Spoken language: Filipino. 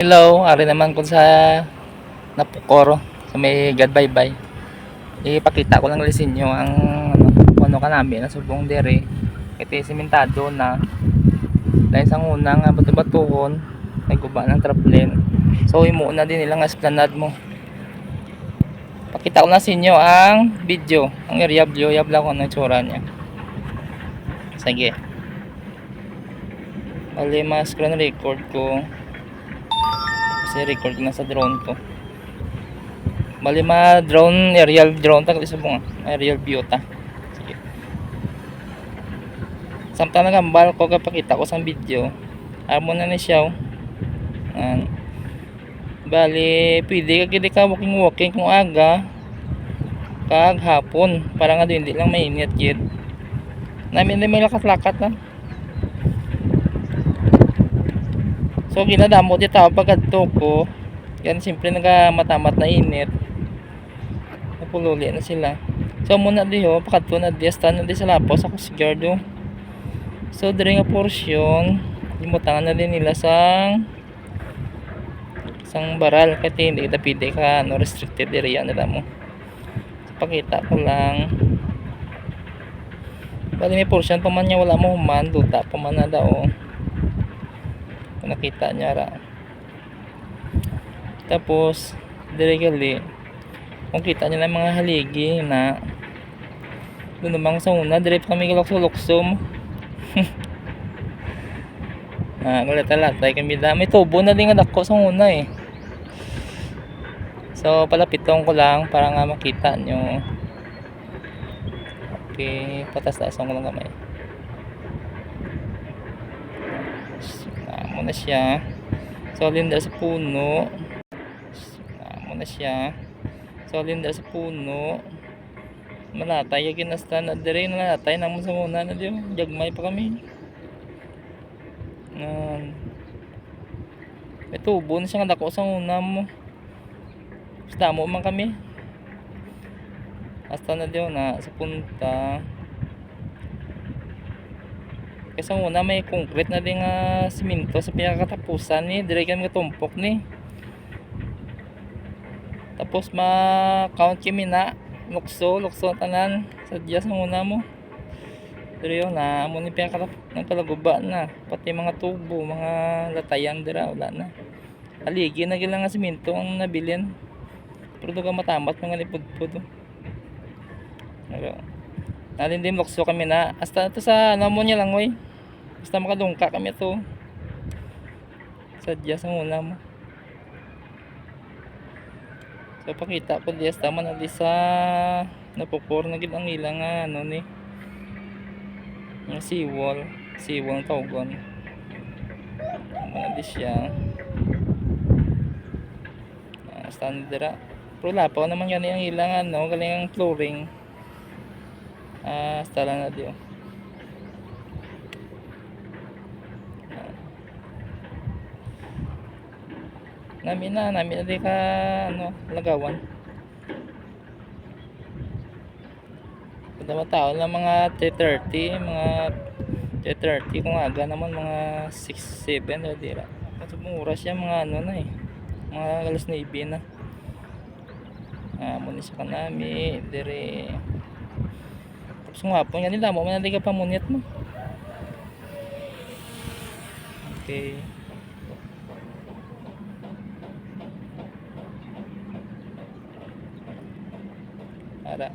Hello, ari naman ko sa Napukoro sa may Gadbaybay. Ipakita ko lang sa inyo ang ano ka namin na subong dere. Ito simentado na dahil sa unang bato-batuhon nagguba ng traplin. So imo na din nilang esplanade mo. Pakita ko lang sa inyo ang video, ang area view, yabla ko ng tsura niya. Sige. Bali mas screen record ko. Kasi record ko na sa drone ko. Bali drone, aerial drone ta kasi bunga, aerial view ta. Sige. Samtang nagambal ko kapakita ko sa video. Amo na ni siya. Bali pwede ka gid ka walking kung aga kag hapon para nga hindi lang mainit gid. Namin may lakat-lakat na. So ginadamo di tao pagkadto ko. Yan simple nagamatamat na init. Napululi na sila. So muna diho pakadto na diesta na di sa lapos ako sigurado. So diri nga portion limutangan na din nila sang baral kasi hindi kita pwede ka restricted area nila mo. So, pakita ko lang. Bali may portion pa man niya wala mo human duta pa man na daw. Kung nakita niya ra. Tapos dire gali kung kita niyo na mga haligi na doon namang sa una dire pa kami galokso-loksom. Gulat-latay kami da. May tubo na din nga dako sa una eh. So palapiton ko lang para nga makita nyo. Okay, patas-tasan ko lang kamay. Muna siya. So linda sa puno. Muna siya. So linda sa puno. Malatay yung ginasta na dire nalatay naman sa muna na diyo. Jagmay pa kami. May tubo na siya nga dako sa una mo. Basta mo man kami. Hasta na diyo na sa punta. Kasi una may concrete na din nga simento sa pinakatapusan ni. Dire kami tumpok ni. Tapos ma-count kami na. Lukso tanan. Sadya sa una mo. Dire yun na. Amo ni pinakalaguba na. Pati mga tubo, mga latayan dira. Wala na. Aligi na gila nga simento ang nabilin. Pero doon ka matamat mga lipod-pod. Nalindim lukso kami na. Hasta ito sa mo niya lang oy. Basta makadungka kami ito. Sadya sa una mo. So pakita ko diya tama na di sa napupor na gid ang ilang ano ni. Yung seawall ng tawgon. Di siya. Stand dira. Pero lapaw naman yan ang ilang ano, galing ang flooring. Stala na diyo. Namin na di ka ano, lagawan. Kada tao lang mga 3:30, mga 3:30 kung aga naman mga 6-7 na dira. Kasi oras siya mga ano na eh. Mga alas 9 na. Muna siya kanami dire. Tapos nga po yan nila mo man di ka pamunit mo. Okay. Ara